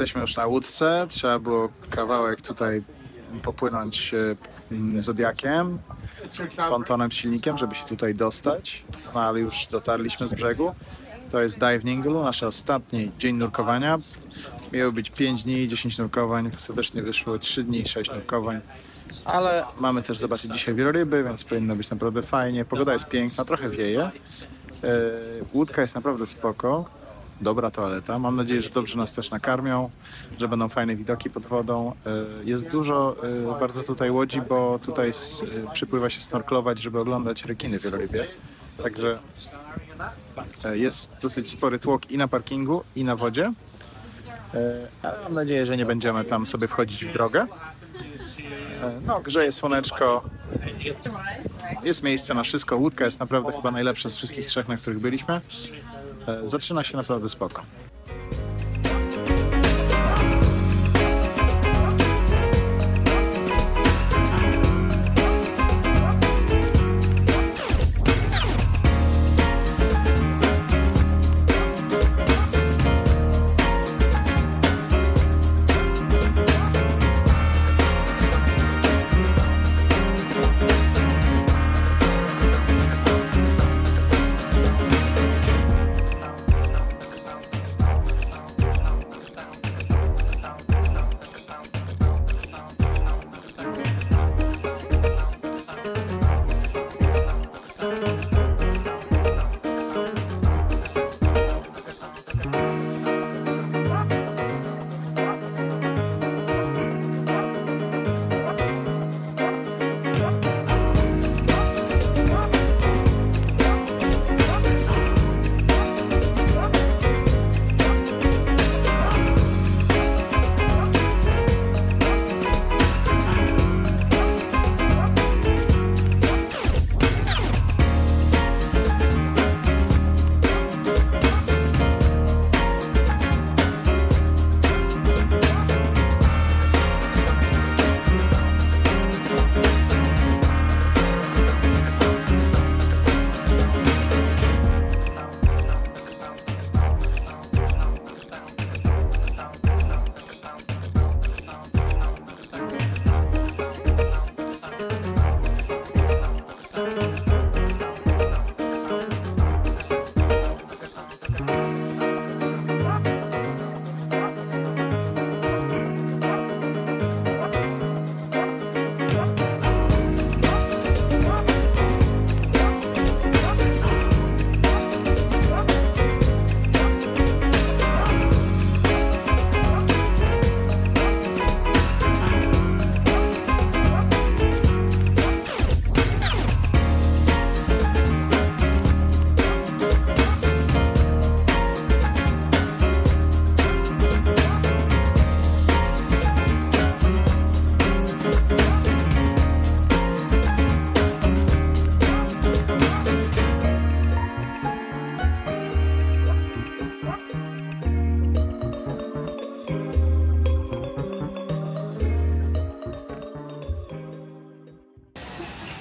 Jesteśmy już na łódce, trzeba było kawałek tutaj popłynąć Zodiakiem, pontonem z silnikiem, żeby się tutaj dostać, no ale już dotarliśmy z brzegu. To jest Dive Ningulu, nasz ostatni dzień nurkowania. Miało być 5 dni, 10 nurkowań, ostatecznie wyszło 3 dni, 6 nurkowań. Ale mamy też zobaczyć dzisiaj wieloryby, więc powinno być naprawdę fajnie. Pogoda jest piękna, trochę wieje. Łódka jest naprawdę spoko. Dobra toaleta. Mam nadzieję, że dobrze nas też nakarmią, że będą fajne widoki pod wodą. Jest dużo bardzo tutaj łodzi, bo tutaj przypływa się snorklować, żeby oglądać rekiny wielorybie. Także jest dosyć spory tłok i na parkingu, i na wodzie. Ale mam nadzieję, że nie będziemy tam sobie wchodzić w drogę. No, grzeje słoneczko. Jest miejsce na wszystko. Łódka jest naprawdę chyba najlepsza z wszystkich trzech, na których byliśmy. Zaczyna się naprawdę spoko.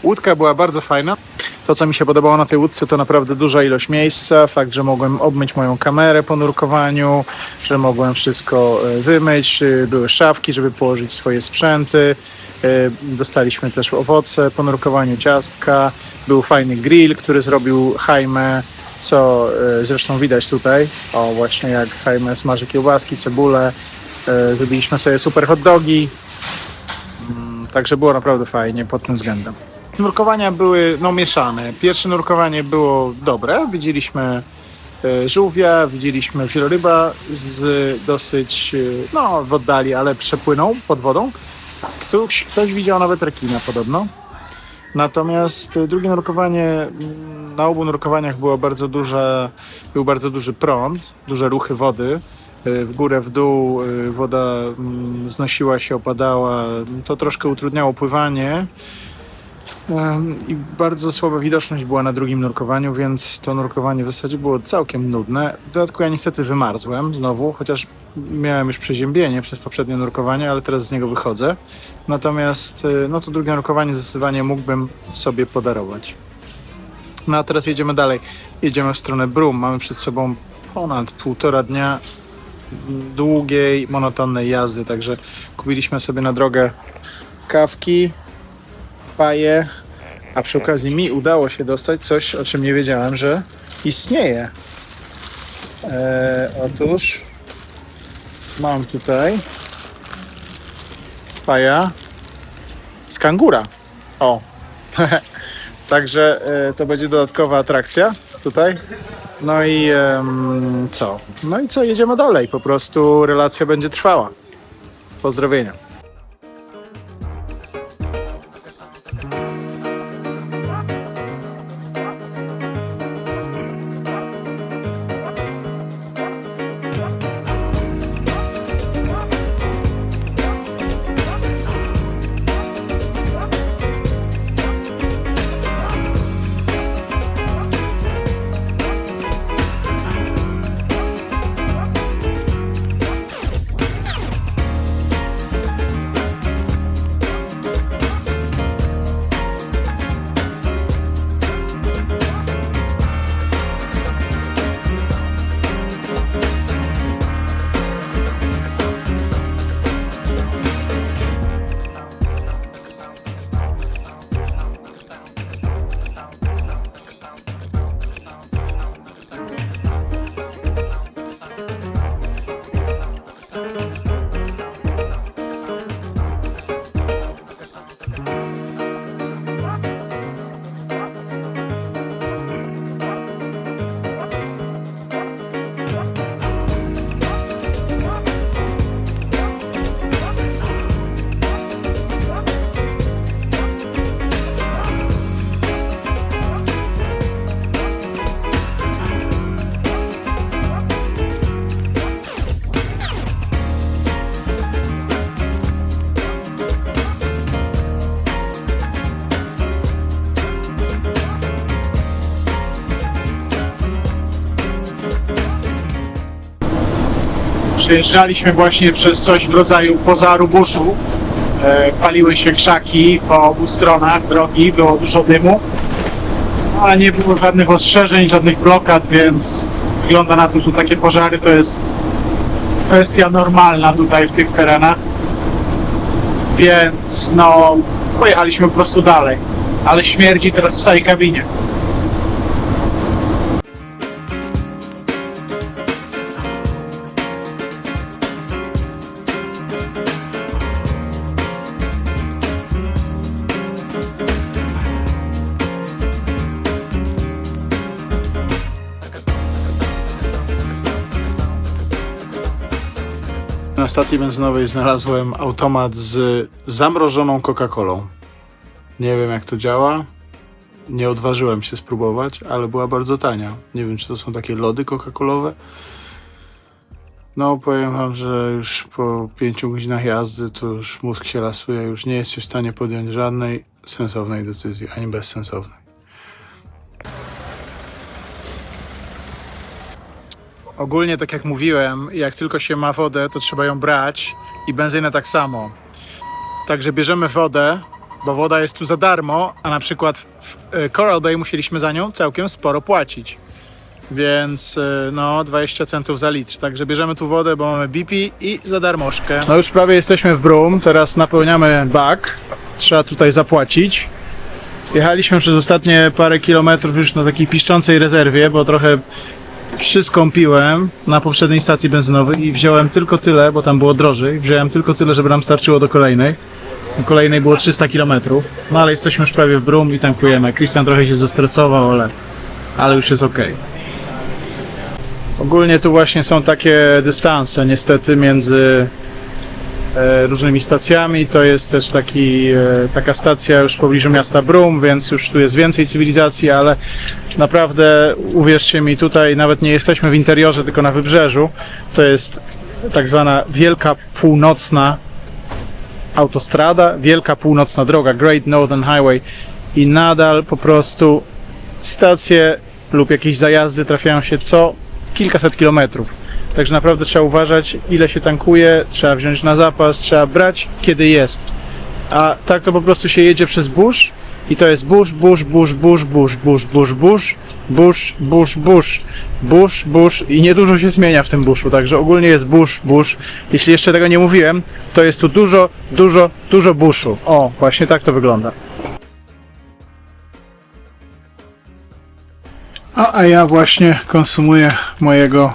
Łódka była bardzo fajna. To, co mi się podobało na tej łódce, to naprawdę duża ilość miejsca. Fakt, że mogłem obmyć moją kamerę po nurkowaniu, że mogłem wszystko wymyć. Były szafki, żeby położyć swoje sprzęty. Dostaliśmy też owoce po nurkowaniu, ciastka. Był fajny grill, który zrobił Jaime, co zresztą widać tutaj. O, właśnie jak Jaime smaży kiełbaski, cebulę. Zrobiliśmy sobie super hot dogi. Także było naprawdę fajnie pod tym względem. Nurkowania były mieszane. Pierwsze nurkowanie było dobre. Widzieliśmy żółwia, widzieliśmy wieloryba z dosyć w oddali, ale przepłynął pod wodą. Ktoś widział nawet rekina podobno. Natomiast drugie nurkowanie, na obu nurkowaniach był bardzo duży prąd, duże ruchy wody. W górę, w dół woda znosiła się, opadała. To troszkę utrudniało pływanie. I bardzo słaba widoczność była na drugim nurkowaniu, więc to nurkowanie w zasadzie było całkiem nudne. W dodatku ja niestety wymarzłem znowu, chociaż miałem już przeziębienie przez poprzednie nurkowanie, ale teraz z niego wychodzę. Natomiast to drugie nurkowanie zdecydowanie mógłbym sobie podarować. No a teraz jedziemy dalej. Jedziemy w stronę Brum. Mamy przed sobą ponad 1,5 dnia długiej, monotonnej jazdy, także kupiliśmy sobie na drogę kawki, paje, a przy okazji mi udało się dostać coś, o czym nie wiedziałem, że istnieje. Otóż mam tutaj paja z kangura. O! Także to będzie dodatkowa atrakcja tutaj. No i co? No i co? Jedziemy dalej. Po prostu relacja będzie trwała. Pozdrowienia. Przejeżdżaliśmy właśnie przez coś w rodzaju pożaru buszu. Paliły się krzaki po obu stronach drogi, było dużo dymu, ale nie było żadnych ostrzeżeń, żadnych blokad, więc wygląda na to, że takie pożary to jest kwestia normalna tutaj w tych terenach. Więc no, pojechaliśmy po prostu dalej, ale śmierdzi teraz w całej kabinie. Na stacji benzynowej znalazłem automat z zamrożoną Coca-Colą. Nie wiem, jak to działa. Nie odważyłem się spróbować, ale była bardzo tania. Nie wiem, czy to są takie lody Coca-Colowe. No, powiem wam, że już po 5 godzinach jazdy to już mózg się lasuje. Już nie jesteś w stanie podjąć żadnej sensownej decyzji, ani bezsensownej. Ogólnie, tak jak mówiłem, jak tylko się ma wodę, to trzeba ją brać i benzynę tak samo. Także bierzemy wodę, bo woda jest tu za darmo, a na przykład w Coral Bay musieliśmy za nią całkiem sporo płacić. Więc no 20 centów za litr. Także bierzemy tu wodę, bo mamy BP i za darmożkę. No już prawie jesteśmy w Broome, teraz napełniamy bak. Trzeba tutaj zapłacić. Jechaliśmy przez ostatnie parę kilometrów już na takiej piszczącej rezerwie, bo trochę przyskąpiłem na poprzedniej stacji benzynowej i wziąłem tylko tyle, bo tam było drożej. Wziąłem tylko tyle, żeby nam starczyło do kolejnej. Do kolejnej było 300 km. No ale jesteśmy już prawie w Broome i tankujemy. Christian trochę się zestresował, ale już jest ok. Ogólnie tu właśnie są takie dystanse niestety między różnymi stacjami. To jest też taka stacja już w pobliżu miasta Broome, więc już tu jest więcej cywilizacji, ale naprawdę uwierzcie mi, tutaj nawet nie jesteśmy w interiorze, tylko na wybrzeżu. To jest tak zwana Wielka Północna autostrada, Wielka Północna Droga, Great Northern Highway, i nadal po prostu stacje lub jakieś zajazdy trafiają się co kilkaset kilometrów. Także naprawdę trzeba uważać, ile się tankuje, trzeba wziąć na zapas, trzeba brać kiedy jest. A tak to po prostu się jedzie przez burz I to jest burz, burz, burz, burz, burz, burz, burz, burz, burz, burz, burz, burz, burz i niedużo się zmienia w tym buszu, także ogólnie jest burz, burz. Jeśli jeszcze tego nie mówiłem, to jest tu dużo, dużo, dużo buszu. O, właśnie tak to wygląda. A ja właśnie konsumuję mojego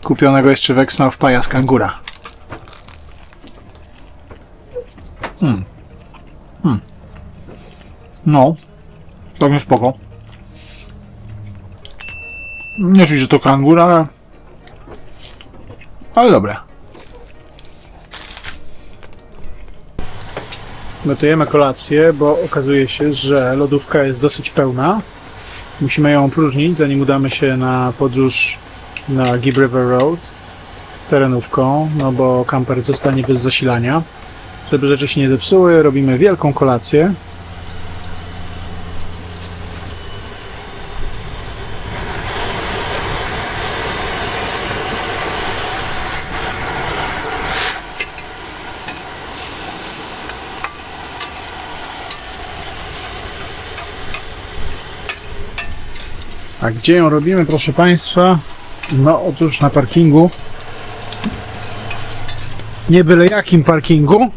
kupionego jeszcze w Exmouth paja z kangura. No, całkiem spoko. Nie czuć, że to kangur, ale dobre. Gotujemy kolację, bo okazuje się, że lodówka jest dosyć pełna. Musimy ją opróżnić, zanim udamy się na podróż na Gibb River Road terenówką, no bo kamper zostanie bez zasilania. Żeby rzeczy się nie zepsuły, robimy wielką kolację. A gdzie ją robimy, proszę Państwa? No otóż na parkingu. Nie byle jakim parkingu.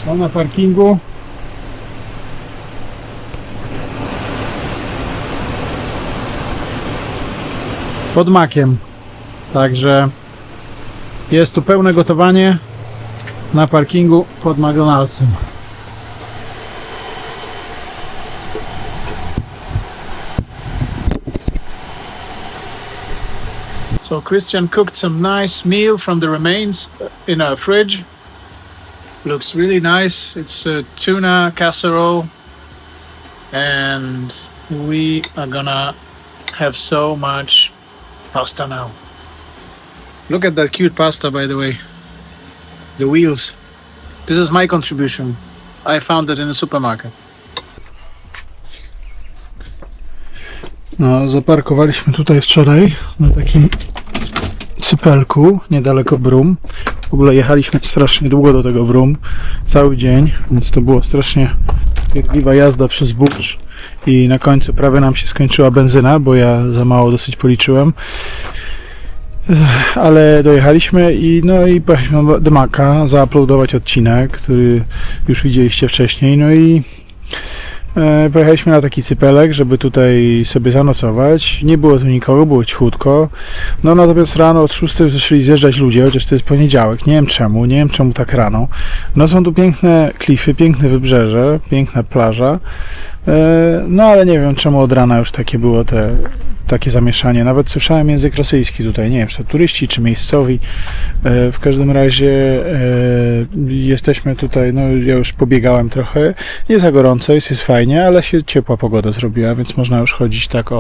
No na parkingu. Pod Makiem. Także jest tu pełne gotowanie na parkingu pod McDonald'sem. So Christian cooked some nice meal from the remains in our fridge. Looks really nice. It's a tuna casserole and we are gonna have so much pasta now. Look at that cute pasta, by the way. The wheels. This is my contribution. I found it in a supermarket. No, zaparkowaliśmy tutaj wczoraj na takim cypelku niedaleko Brum. W ogóle jechaliśmy strasznie długo do tego Brum, cały dzień, więc to było strasznie pierdliwa jazda przez burz i na końcu prawie nam się skończyła benzyna, bo ja za mało dosyć policzyłem. Ale dojechaliśmy i pojechaliśmy do Maka zauploadować odcinek, który już widzieliście wcześniej, no i pojechaliśmy na taki cypelek, żeby tutaj sobie zanocować. Nie było tu nikogo, było cichutko. No natomiast rano od 6 zaczęli zjeżdżać ludzie, chociaż to jest poniedziałek. Nie wiem czemu tak rano. No są tu piękne klify, piękne wybrzeże, piękna plaża. No ale nie wiem czemu od rana już takie było takie zamieszanie. Nawet słyszałem język rosyjski tutaj. Nie wiem, czy to turyści, czy miejscowi. W każdym razie jesteśmy tutaj, no ja już pobiegałem trochę. Nie za gorąco, jest fajnie, ale się ciepła pogoda zrobiła, więc można już chodzić tak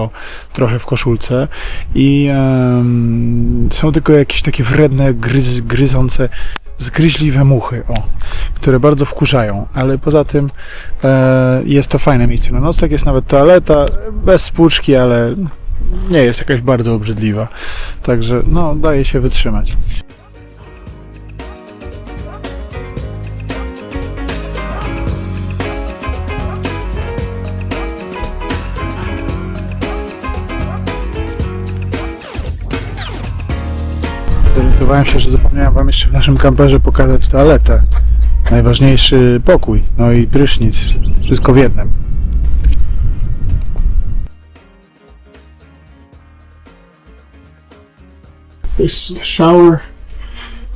trochę w koszulce. I są tylko jakieś takie wredne, gryzące, zgryźliwe muchy, które bardzo wkurzają, ale poza tym jest to fajne miejsce na nocleg, jest nawet toaleta, bez spłuczki, ale nie jest jakaś bardzo obrzydliwa, także no daje się wytrzymać. Zorientowałem się, że zapomniałem Wam jeszcze w naszym kamperze pokazać toaletę. Najważniejszy pokój, no i prysznic. Wszystko w jednym. This is the shower.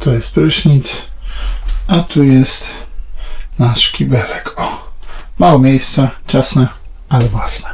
To jest prysznic. A tu jest nasz kibelek. O, mało miejsca, ciasne, ale własne.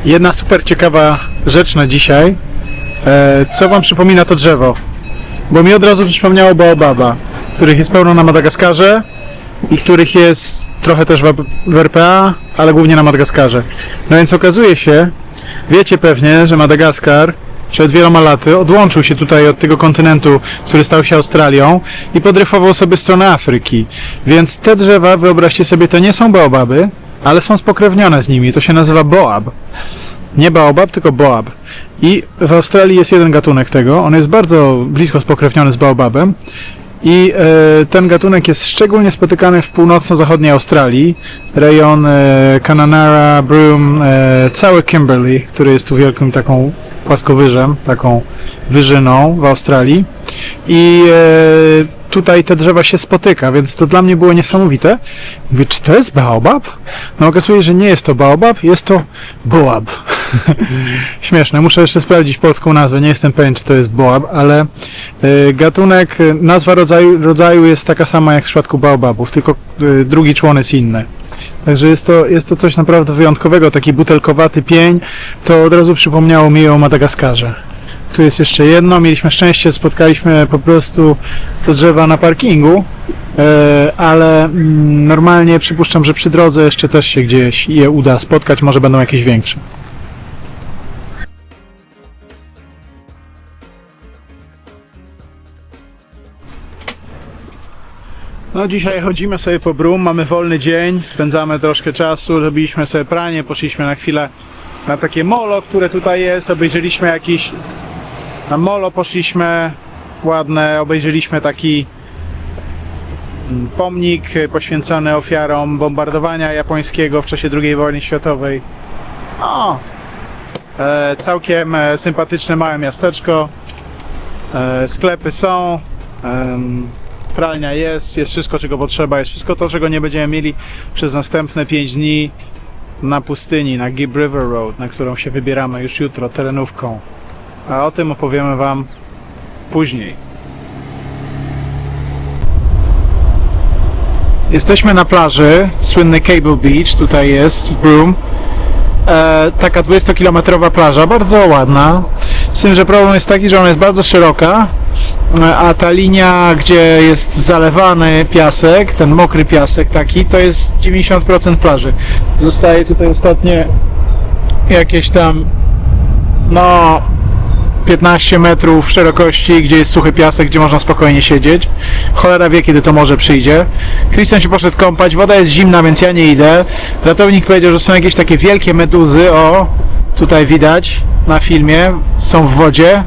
Jedna super ciekawa rzecz na dzisiaj. Co wam przypomina to drzewo? Bo mi od razu przypomniało baobaba, których jest pełno na Madagaskarze i których jest trochę też w RPA, ale głównie na Madagaskarze. No więc okazuje się, wiecie pewnie, że Madagaskar przed wieloma laty odłączył się tutaj od tego kontynentu, który stał się Australią i podryfował sobie stronę Afryki. Więc te drzewa, wyobraźcie sobie, to nie są baobaby, ale są spokrewnione z nimi. To się nazywa boab. Nie baobab, tylko boab. I w Australii jest jeden gatunek tego. On jest bardzo blisko spokrewniony z baobabem. I ten gatunek jest szczególnie spotykany w północno-zachodniej Australii. Rejon Kununurra, Broome, cały Kimberley, który jest tu wielkim taką płaskowyżem, taką wyżyną w Australii. I tutaj te drzewa się spotyka, więc to dla mnie było niesamowite. Mówię, czy to jest baobab? No okazuje się, że nie jest to baobab, jest to boab. Śmieszne, muszę jeszcze sprawdzić polską nazwę, nie jestem pewien, czy to jest boab, ale gatunek, nazwa rodzaju jest taka sama jak w przypadku baobabów, tylko drugi człon jest inny. Także jest to coś naprawdę wyjątkowego, taki butelkowaty pień, to od razu przypomniało mi o Madagaskarze. Tu jest jeszcze jedno, mieliśmy szczęście, spotkaliśmy po prostu te drzewa na parkingu, ale normalnie przypuszczam, że przy drodze jeszcze też się gdzieś je uda spotkać, może będą jakieś większe. No dzisiaj chodzimy sobie po Broome, mamy wolny dzień, spędzamy troszkę czasu, robiliśmy sobie pranie, poszliśmy na chwilę na takie molo, które tutaj jest, obejrzeliśmy jakiś... Na molo poszliśmy, ładne, obejrzeliśmy taki pomnik poświęcony ofiarom bombardowania japońskiego w czasie II wojny światowej. O, całkiem sympatyczne małe miasteczko, sklepy są, pralnia jest wszystko czego potrzeba, jest wszystko to czego nie będziemy mieli przez następne 5 dni na pustyni, na Gibb River Road, na którą się wybieramy już jutro terenówką. A o tym opowiemy wam później. Jesteśmy na plaży, słynny Cable Beach, tutaj jest w Broome. Taka 20-kilometrowa plaża, bardzo ładna. Z tym, że problem jest taki, że ona jest bardzo szeroka, a ta linia, gdzie jest zalewany piasek, ten mokry piasek taki, to jest 90% plaży. Zostaje tutaj ostatnie jakieś tam, no, 15 metrów szerokości, gdzie jest suchy piasek, gdzie można spokojnie siedzieć. Cholera wie, kiedy to morze przyjdzie. Christian się poszedł kąpać, woda jest zimna, więc ja nie idę. Ratownik powiedział, że są jakieś takie wielkie meduzy, o, tutaj widać na filmie, są w wodzie,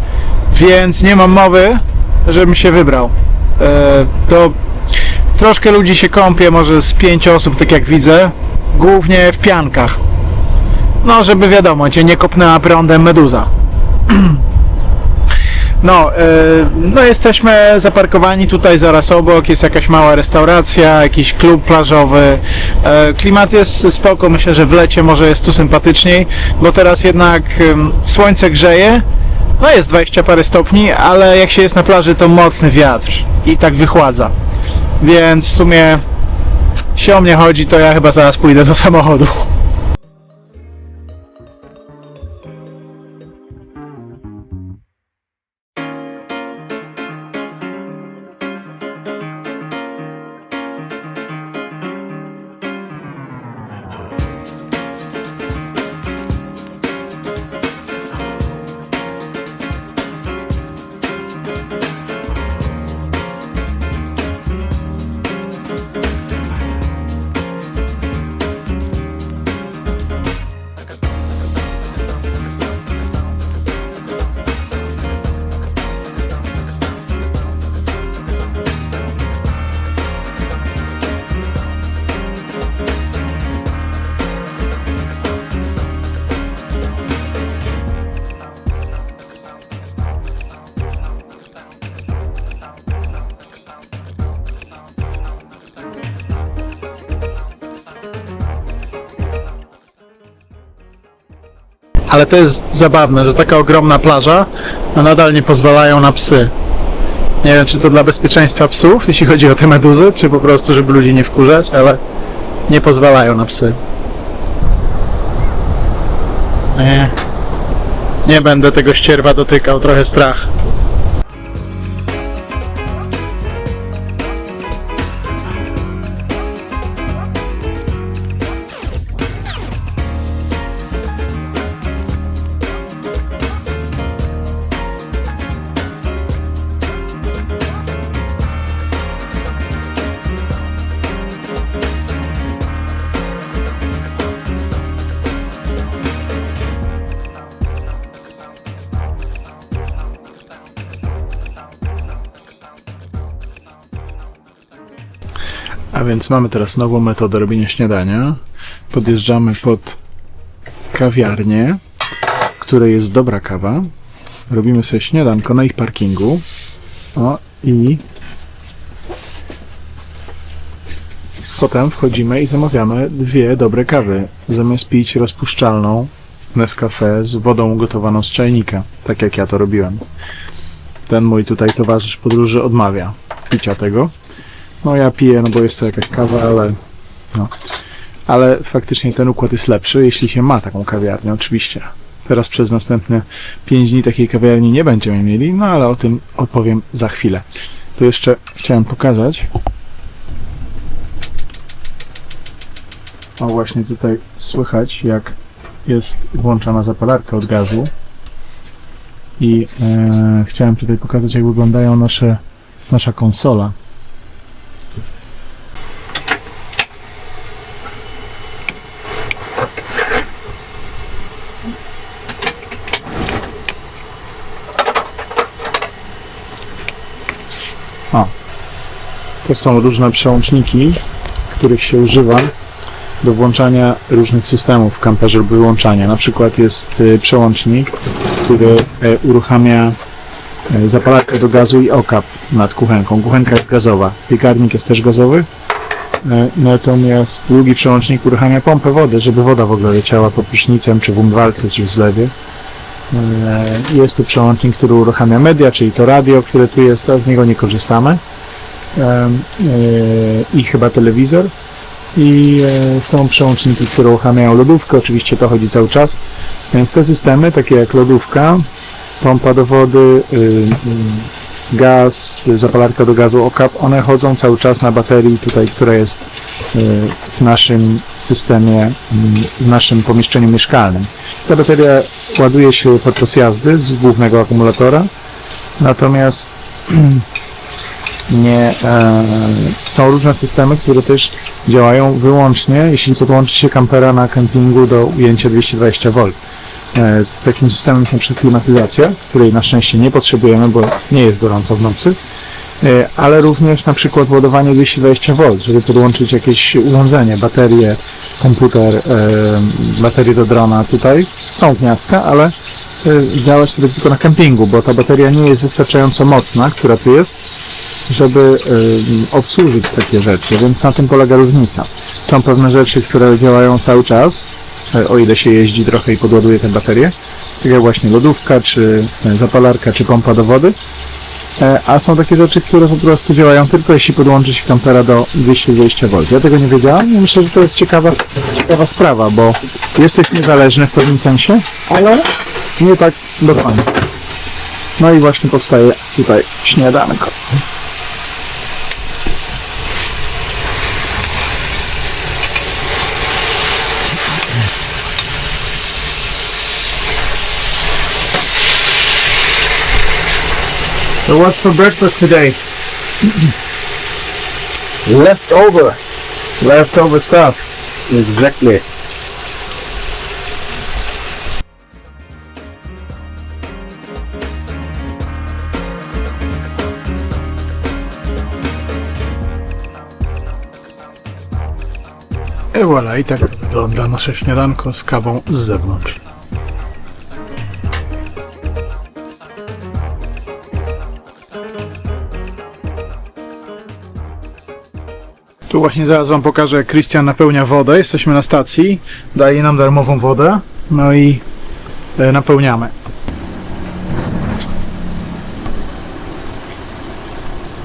więc nie mam mowy, żebym się wybrał. To troszkę ludzi się kąpie, może z 5 osób, tak jak widzę, głównie w piankach. No, żeby wiadomo, cię nie kopnęła prądem meduza. No, jesteśmy zaparkowani tutaj zaraz obok, jest jakaś mała restauracja, jakiś klub plażowy. Klimat jest spoko, myślę, że w lecie może jest tu sympatyczniej, bo teraz jednak słońce grzeje, no jest 20 parę stopni, ale jak się jest na plaży, to mocny wiatr i tak wychładza. Więc w sumie się o mnie chodzi, to ja chyba zaraz pójdę do samochodu. Ale to jest zabawne, że taka ogromna plaża, no nadal nie pozwalają na psy. Nie wiem, czy to dla bezpieczeństwa psów, jeśli chodzi o te meduzy, czy po prostu, żeby ludzi nie wkurzać, ale nie pozwalają na psy. Nie będę tego ścierwa dotykał, trochę strach. A więc mamy teraz nową metodę robienia śniadania. Podjeżdżamy pod kawiarnię, w której jest dobra kawa. Robimy sobie śniadanko na ich parkingu. O, i potem wchodzimy i zamawiamy 2 dobre kawy. Zamiast pić rozpuszczalną Nescafé z wodą gotowaną z czajnika, tak jak ja to robiłem. Ten mój tutaj towarzysz podróży odmawia picia tego. No ja piję, no bo jest to jakaś kawa, ale faktycznie ten układ jest lepszy, jeśli się ma taką kawiarnię, oczywiście. Teraz przez następne 5 dni takiej kawiarni nie będziemy mieli, no ale o tym opowiem za chwilę. Tu jeszcze chciałem pokazać. O, właśnie tutaj słychać, jak jest włączona zapalarka od gazu. I chciałem tutaj pokazać, jak wyglądają nasza konsola. To są różne przełączniki, których się używa do włączania różnych systemów w kamperze lub wyłączania. Na przykład jest przełącznik, który uruchamia zapalarkę do gazu i okap nad kuchenką. Kuchenka jest gazowa, piekarnik jest też gazowy, natomiast drugi przełącznik uruchamia pompę wody, żeby woda w ogóle leciała pod prysznicem, czy w umywalce, czy w zlewie. Jest tu przełącznik, który uruchamia media, czyli to radio, które tu jest, a z niego nie korzystamy. I chyba telewizor. I są przełączniki, które uruchamiają lodówkę, oczywiście to chodzi cały czas. Więc te systemy, takie jak lodówka, pompa do wody, gaz, zapalarka do gazu, okap, one chodzą cały czas na baterii tutaj, która jest w naszym systemie, w naszym pomieszczeniu mieszkalnym. Ta bateria ładuje się podczas jazdy z głównego akumulatora, natomiast są różne systemy, które też działają wyłącznie, jeśli podłączy się kampera na kempingu do ujęcia 220V. Takim systemem jest na przykład klimatyzacja, której na szczęście nie potrzebujemy, bo nie jest gorąco w nocy, ale również na przykład ładowanie 220V, żeby podłączyć jakieś urządzenie, baterię, komputer, baterię do drona. Tutaj są gniazdka, ale działać to tylko na kempingu, bo ta bateria nie jest wystarczająco mocna, która tu jest, żeby obsłużyć takie rzeczy, więc na tym polega różnica. Są pewne rzeczy, które działają cały czas, o ile się jeździ trochę i podładuje tę baterię, tak jak właśnie lodówka, czy zapalarka, czy pompa do wody, a są takie rzeczy, które po prostu działają tylko jeśli podłączy się kampera do 220V. Ja tego nie wiedziałem i myślę, że to jest ciekawa sprawa, bo jesteś niezależny w pewnym sensie, ale nie tak do końca. No i właśnie powstaje tutaj śniadanko. So what's for breakfast today? Leftover stuff. Exactly. I voilà, i tak wygląda nasze śniadanko z kawą z zewnątrz. Tu właśnie zaraz wam pokażę, jak Christian napełnia wodę. Jesteśmy na stacji, daje nam darmową wodę, no i napełniamy.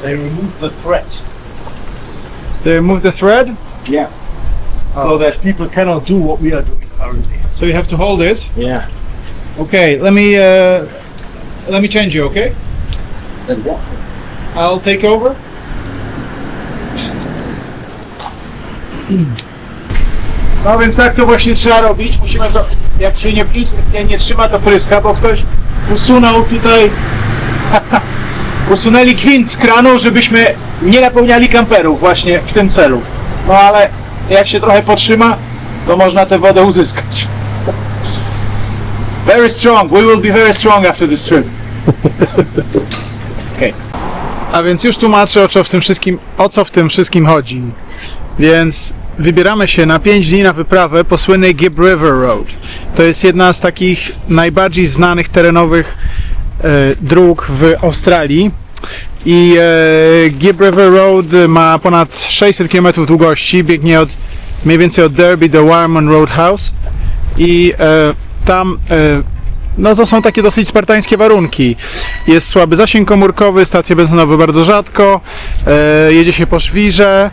They remove the thread. They remove the thread? Yeah. So that people cannot do what we are doing currently. So you have to hold it. Yeah. Okay, let me change you, okay? Then what? I'll take over. No więc tak to właśnie trzeba robić. Musimy to, jak się nie trzyma, to pryska, bo ktoś usunął tutaj, usunęli gwint z kranu, żebyśmy nie napełniali kamperów właśnie w tym celu. No ale jak się trochę potrzyma, to można tę wodę uzyskać. Very strong. We will be very strong after this trip. Okay. A więc już tłumaczę, o co w tym wszystkim chodzi. Więc wybieramy się na 5 dni na wyprawę po słynnej Gibb River Road. To jest jedna z takich najbardziej znanych terenowych dróg w Australii. I Gibb River Road ma ponad 600 km długości, biegnie mniej więcej od Derby do Warman Roadhouse i tam no to są takie dosyć spartańskie warunki. Jest słaby zasięg komórkowy, stacje benzynowe bardzo rzadko, jedzie się po żwirze,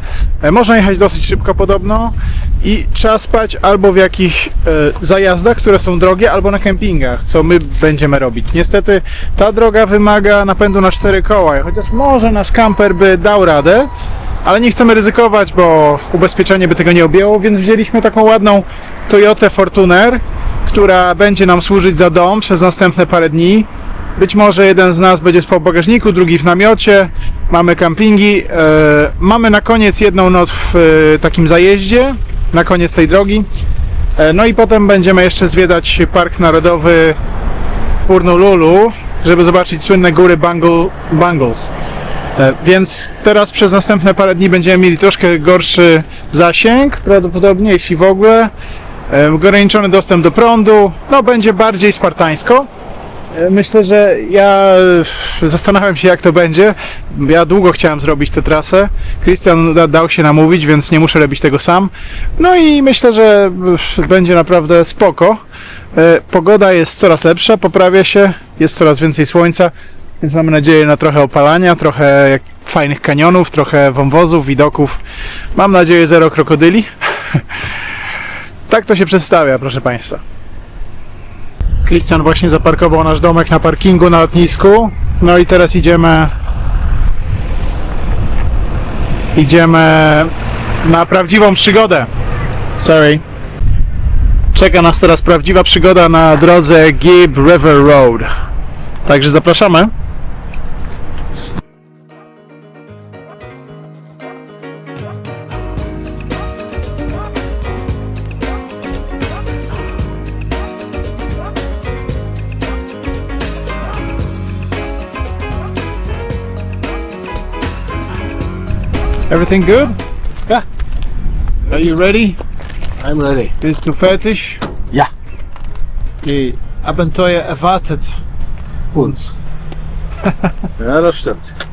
można jechać dosyć szybko podobno i trzeba spać albo w jakichś zajazdach, które są drogie, albo na kempingach, co my będziemy robić. Niestety ta droga wymaga napędu na 4 koła, chociaż może nasz kamper by dał radę, ale nie chcemy ryzykować, bo ubezpieczenie by tego nie objęło, więc wzięliśmy taką ładną Toyotę Fortuner, która będzie nam służyć za dom przez następne parę dni. Być może jeden z nas będzie spał w bagażniku, drugi w namiocie. Mamy kampingi. Mamy na koniec jedną noc w takim zajeździe, na koniec tej drogi. No i potem będziemy jeszcze zwiedzać Park Narodowy Purnululu, żeby zobaczyć słynne góry Bangles. Więc teraz przez następne parę dni będziemy mieli troszkę gorszy zasięg, prawdopodobnie, jeśli w ogóle. Ograniczony dostęp do prądu, no będzie bardziej spartańsko. Myślę, że ja zastanawiam się, jak to będzie. Ja długo chciałem zrobić tę trasę. Christian dał się namówić, więc nie muszę robić tego sam. No i myślę, że będzie naprawdę spoko. Pogoda jest coraz lepsza, poprawia się, jest coraz więcej słońca, więc mamy nadzieję na trochę opalania, trochę fajnych kanionów, trochę wąwozów, widoków. Mam nadzieję, zero krokodyli. Tak to się przedstawia, proszę Państwa. Christian właśnie zaparkował nasz domek na parkingu na lotnisku. No i teraz idziemy na prawdziwą przygodę. Sorry. Czeka nas teraz prawdziwa przygoda na drodze Gibb River Road. Także zapraszamy. Everything good? Yeah. Are you ready? I'm ready. Bist du fertig? Ja. Die Abenteuer erwartet uns. Ja, das stimmt.